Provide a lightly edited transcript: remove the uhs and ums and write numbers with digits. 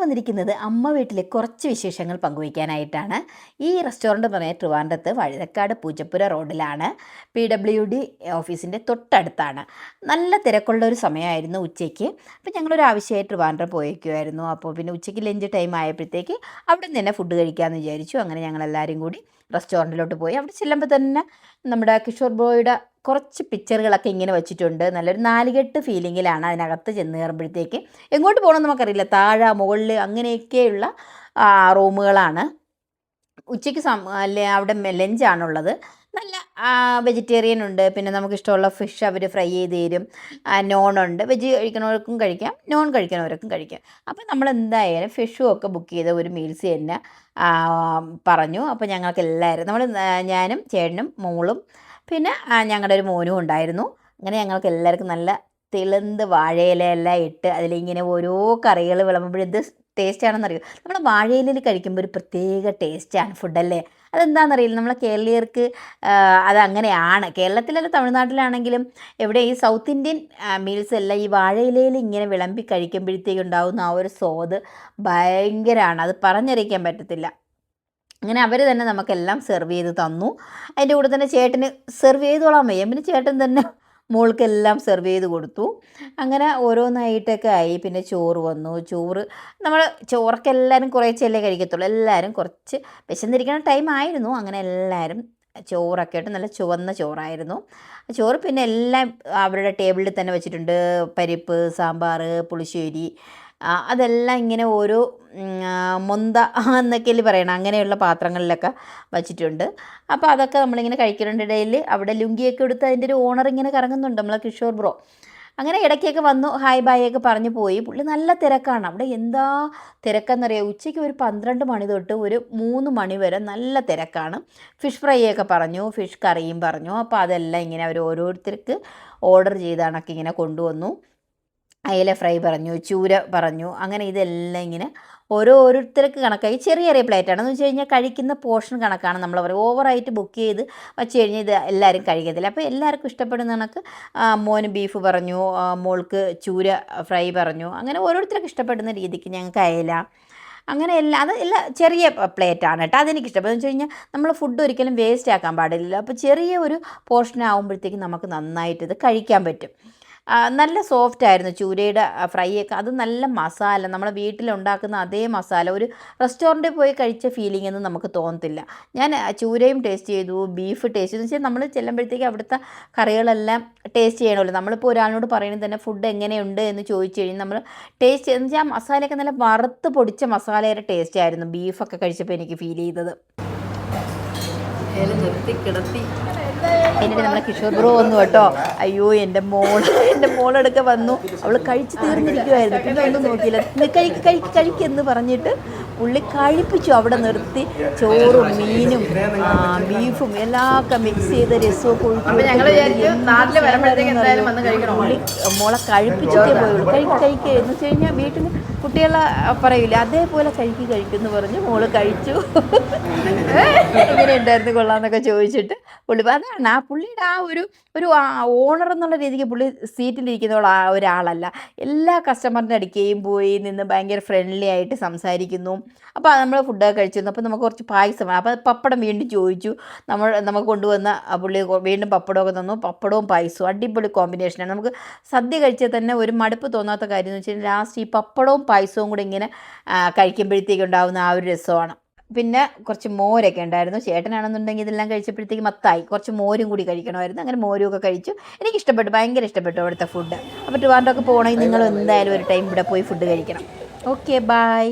വന്നിരിക്കുന്നത് അമ്മ വീട്ടിലെ കുറച്ച് വിശേഷങ്ങൾ പങ്കുവയ്ക്കാനായിട്ടാണ്. ഈ റെസ്റ്റോറൻറ്റ് പറഞ്ഞാൽ ട്രിവാൻഡ്രത്ത് വഴുതക്കാട് പൂജപ്പുര റോഡിലാണ്. PWD ഓഫീസിൻ്റെ തൊട്ടടുത്താണ്. നല്ല തിരക്കുള്ള ഒരു സമയമായിരുന്നു ഉച്ചയ്ക്ക്. അപ്പോൾ ഞങ്ങളൊരു ആവശ്യമായി ട്രിവാൻഡ്രം പോയേക്കുമായിരുന്നു. അപ്പോൾ പിന്നെ ഉച്ചയ്ക്ക് ലഞ്ച് ടൈം ആയപ്പോഴത്തേക്ക് അവിടെ നിന്ന് തന്നെ ഫുഡ് കഴിക്കാമെന്ന് വിചാരിച്ചു. അങ്ങനെ ഞങ്ങളെല്ലാവരും കൂടി റെസ്റ്റോറൻറ്റിലോട്ട് പോയി. അവിടെ ചെല്ലുമ്പോൾ തന്നെ നമ്മുടെ കിഷോർ ബ്രോയുടെ കുറച്ച് പിക്ചറുകളൊക്കെ ഇങ്ങനെ വെച്ചിട്ടുണ്ട്. നല്ലൊരു നാലുകെട്ട് ഫീലിങ്ങിലാണ് അതിനകത്ത് ചെന്ന് കയറുമ്പോഴത്തേക്ക്. എങ്ങോട്ട് പോകണമെന്ന് നമുക്കറിയില്ല, താഴെ മുകളിൽ അങ്ങനെയൊക്കെയുള്ള റൂമുകളാണ്. ഉച്ചയ്ക്ക് അല്ലേ അവിടെ ലഞ്ചാണുള്ളത്. നല്ല വെജിറ്റേറിയൻ ഉണ്ട്, പിന്നെ നമുക്കിഷ്ടമുള്ള ഫിഷ് അവർ ഫ്രൈ ചെയ്ത് തരും. നോണുണ്ട്, വെജ് കഴിക്കണവർക്കും കഴിക്കാം, നോൺ കഴിക്കണവർക്കും കഴിക്കാം. അപ്പോൾ നമ്മൾ എന്തായാലും ഫിഷും ഒക്കെ ബുക്ക് ചെയ്ത ഒരു മീൽസ് തന്നെ പറഞ്ഞു. അപ്പോൾ ഞങ്ങൾക്ക് എല്ലാവരും ഞാനും ചേട്ടനും മോളും പിന്നെ ഞങ്ങളുടെ ഒരു മോനും ഉണ്ടായിരുന്നു. അങ്ങനെ ഞങ്ങൾക്ക് എല്ലാവർക്കും നല്ല തിളന്ത് വാഴയിലെല്ലാം ഇട്ട് അതിലിങ്ങനെ ഓരോ കറികൾ വിളമ്പുമ്പോൾ എന്ത് ടേസ്റ്റാണെന്നറിയോ. നമ്മൾ വാഴയിലയിൽ കഴിക്കുമ്പോൾ ഒരു പ്രത്യേക ടേസ്റ്റാണ് ഫുഡല്ലേ. അതെന്താണെന്നറിയില്ല, നമ്മളെ കേരളീയർക്ക് അതങ്ങനെയാണ്. കേരളത്തിലല്ല തമിഴ്നാട്ടിലാണെങ്കിലും എവിടെ ഈ സൗത്ത് ഇന്ത്യൻ മീൽസ് എല്ലാം ഈ വാഴയിലയിൽ ഇങ്ങനെ വിളമ്പി കഴിക്കുമ്പോഴത്തേക്ക് ഉണ്ടാകുന്ന ആ ഒരു സ്വാദ് ഭയങ്കരമാണ്, അത് പറഞ്ഞറിയിക്കാൻ പറ്റത്തില്ല. അങ്ങനെ അവർ തന്നെ നമുക്കെല്ലാം സെർവ് ചെയ്ത് തന്നു. അതിൻ്റെ കൂടെ തന്നെ ചേട്ടന് സെർവ് ചെയ്തോളാൻ വയ്യ, പിന്നെ ചേട്ടൻ തന്നെ മോൾക്കെല്ലാം സെർവ് ചെയ്ത് കൊടുത്തു. അങ്ങനെ ഓരോന്നായിട്ടൊക്കെ ആയി. പിന്നെ ചോറ് വന്നു. നമ്മൾ ചോറൊക്കെ എല്ലാവരും കുറേച്ചല്ലേ കഴിക്കത്തുള്ളൂ. എല്ലാവരും കുറച്ച് വിശന്നിരിക്കുന്ന ടൈം ആയിരുന്നു. അങ്ങനെ എല്ലാവരും ചോറൊക്കെ ആയിട്ട് നല്ല ചുവന്ന ചോറായിരുന്നു ചോറ്. പിന്നെ എല്ലാം അവരുടെ ടേബിളിൽ തന്നെ വെച്ചിട്ടുണ്ട്. പരിപ്പ്, സാമ്പാർ, പുളിശ്ശേരി, അതെല്ലാം ഇങ്ങനെ ഓരോ മൊന്ത എന്നൊക്കെയല്ലേ പറയണം, അങ്ങനെയുള്ള പാത്രങ്ങളിലൊക്കെ വച്ചിട്ടുണ്ട്. അപ്പോൾ അതൊക്കെ നമ്മളിങ്ങനെ കഴിക്കുന്നതിനിടയിൽ അവിടെ ലുങ്കിയൊക്കെ എടുത്ത് അതിൻ്റെ ഒരു ഓണർ ഇങ്ങനെ കറങ്ങുന്നുണ്ട്, നമ്മളെ കിഷോർ ബ്രോ. അങ്ങനെ ഇടയ്ക്കൊക്കെ വന്നു ഹായ് ബായ് ഒക്കെ പറഞ്ഞു പോയി. പുള്ളി നല്ല തിരക്കാണ് അവിടെ. എന്താ തിരക്കെന്നറിയാം, ഉച്ചയ്ക്ക് ഒരു 12 മണി തൊട്ട് ഒരു 3 മണി വരെ നല്ല തിരക്കാണ്. ഫിഷ് ഫ്രൈ ഒക്കെ പറഞ്ഞു, ഫിഷ് കറിയും പറഞ്ഞു. അപ്പോൾ അതെല്ലാം ഇങ്ങനെ അവർ ഓരോരുത്തർക്ക് ഓർഡർ ചെയ്താണൊക്കെ ഇങ്ങനെ കൊണ്ടുവന്നു. അയല ഫ്രൈ പറഞ്ഞു, ചൂര പറഞ്ഞു. അങ്ങനെ ഇതെല്ലാം ഇങ്ങനെ ഓരോരുത്തർക്ക് കണക്കായി. ചെറിയ ചെറിയ പ്ലേറ്റാണ് എന്ന് വെച്ച് കഴിഞ്ഞാൽ കഴിക്കുന്ന പോർഷൻ കണക്കാണ്. നമ്മൾ പറയും ഓവറായിട്ട് ബുക്ക് ചെയ്ത് വച്ച് കഴിഞ്ഞാൽ ഇത് എല്ലാവരും കഴിക്കത്തില്ല. അപ്പോൾ എല്ലാവർക്കും ഇഷ്ടപ്പെടുന്ന കണക്ക് മോന് ബീഫ് പറഞ്ഞു, മോൾക്ക് ചൂര ഫ്രൈ പറഞ്ഞു. അങ്ങനെ ഓരോരുത്തർക്ക് ഇഷ്ടപ്പെടുന്ന രീതിക്ക് ഞങ്ങൾക്ക് അയല, അങ്ങനെ എല്ലാം ചെറിയ പ്ലേറ്റാണ് കേട്ടോ. അതെനിക്ക് ഇഷ്ടപ്പെടുന്നത് വെച്ച് കഴിഞ്ഞാൽ നമ്മൾ ഫുഡ് ഒരിക്കലും വേസ്റ്റ് ആക്കാൻ പാടില്ല. അപ്പോൾ ചെറിയ ഒരു പോർഷൻ ആകുമ്പോഴത്തേക്കും നമുക്ക് നന്നായിട്ട് ഇത് കഴിക്കാൻ പറ്റും. നല്ല സോഫ്റ്റായിരുന്നു ചൂരയുടെ ഫ്രൈ ഒക്കെ. അത് നല്ല മസാല, നമ്മളെ വീട്ടിലുണ്ടാക്കുന്ന അതേ മസാല, ഒരു റെസ്റ്റോറൻറ്റിൽ പോയി കഴിച്ച ഫീലിംഗ് ഒന്നും നമുക്ക് തോന്നത്തില്ല. ഞാൻ ചൂരയും ടേസ്റ്റ് ചെയ്തു, ബീഫ് ടേസ്റ്റ് ചെയ്തു. വെച്ചാൽ നമ്മൾ ചെല്ലുമ്പോഴത്തേക്ക് അവിടുത്തെ കറികളെല്ലാം ടേസ്റ്റ് ചെയ്യണമല്ലോ. നമ്മളിപ്പോൾ ഒരാളിനോട് പറയുന്നത് തന്നെ ഫുഡ് എങ്ങനെയുണ്ട് എന്ന് ചോദിച്ചു കഴിഞ്ഞാൽ നമ്മൾ ടേസ്റ്റ് എന്ന് വെച്ചാൽ ആ മസാലയൊക്കെ നല്ല വറുത്ത് പൊടിച്ച മസാലയുടെ ടേസ്റ്റ് ആയിരുന്നു ബീഫൊക്കെ കഴിച്ചപ്പോൾ എനിക്ക് ഫീൽ ചെയ്തത്. നിർത്തി കിടത്തി എന്നിട്ട് നമ്മളെ കിഷോർ ബ്രോ വന്നു കേട്ടോ. അയ്യോ എൻ്റെ മോളെടുക്കെ വന്നു, അവൾ കഴിച്ച് തീർന്നിരിക്കുമായിരുന്നു. പിന്നെ ഒന്നും നോക്കിയില്ല, കഴിക്കെന്ന് പറഞ്ഞിട്ട് പുള്ളി കഴിപ്പിച്ചു. അവിടെ നിർത്തി ചോറും മീനും ബീഫും എല്ലാം മിക്സ് ചെയ്ത് രസമൊക്കെ ഒഴിച്ചു. പുള്ളി മോളെ കഴിപ്പിച്ചിട്ടേ പോയുള്ളൂ. കഴിക്കുക എന്ന് വെച്ച് കഴിഞ്ഞാൽ വീട്ടിൽ കുട്ടികളെ പറയില്ല, അതേപോലെ കഴിക്കുമെന്ന് പറഞ്ഞ് മോള് കഴിച്ചു. എങ്ങനെ ഉണ്ടായിരുന്നു കൊള്ളാമെന്നൊക്കെ ചോദിച്ചിട്ട് പുള്ളി അതാണ് ആ പുള്ളിയുടെ ആ ഒരു ഓണർ എന്നുള്ള രീതിക്ക് പുള്ളി സീറ്റിലിരിക്കുന്ന ഒരാളല്ല. എല്ലാ കസ്റ്റമറിൻ്റെ അടുക്കുകയും പോയി നിന്ന് ഭയങ്കര ഫ്രണ്ട്ലി ആയിട്ട് സംസാരിക്കുന്നു. അപ്പോൾ നമ്മൾ ഫുഡൊക്കെ കഴിച്ചിരുന്നു. അപ്പോൾ നമുക്ക് കുറച്ച് പായസം വേണം. അപ്പോൾ പപ്പടം വീണ്ടും ചോദിച്ചു. നമുക്ക് കൊണ്ടുവന്ന പുള്ളി വീണ്ടും പപ്പടമൊക്കെ തന്നു. പപ്പടവും പായസവും അടിപൊളി കോമ്പിനേഷനാണ്. നമുക്ക് സദ്യ കഴിച്ചാൽ തന്നെ ഒരു മടുപ്പ് തോന്നാത്ത കാര്യം എന്ന് വെച്ച് കഴിഞ്ഞാൽ ലാസ്റ്റ് ഈ പപ്പടവും പായസവും കൂടി ഇങ്ങനെ കഴിക്കുമ്പോഴത്തേക്ക് ഉണ്ടാകുന്ന ആ ഒരു രസമാണ്. പിന്നെ കുറച്ച് മോരൊക്കെ ഉണ്ടായിരുന്നു. ചേട്ടനാണെന്നുണ്ടെങ്കിൽ ഇതെല്ലാം കഴിച്ചപ്പോഴത്തേക്ക് മത്തായി, കുറച്ച് മോരും കൂടി കഴിക്കണമായിരുന്നു. അങ്ങനെ മോരും ഒക്കെ കഴിച്ചു. എനിക്കിഷ്ടപ്പെട്ടു, ഭയങ്കര ഇഷ്ടപ്പെട്ടു അവിടുത്തെ ഫുഡ്. അപ്പോൾ ട്രിവാൻഡ്രമൊക്കെ പോകണമെങ്കിൽ നിങ്ങൾ എന്തായാലും ഒരു ടൈം ഇവിടെ പോയി ഫുഡ് കഴിക്കണം. Okay, by.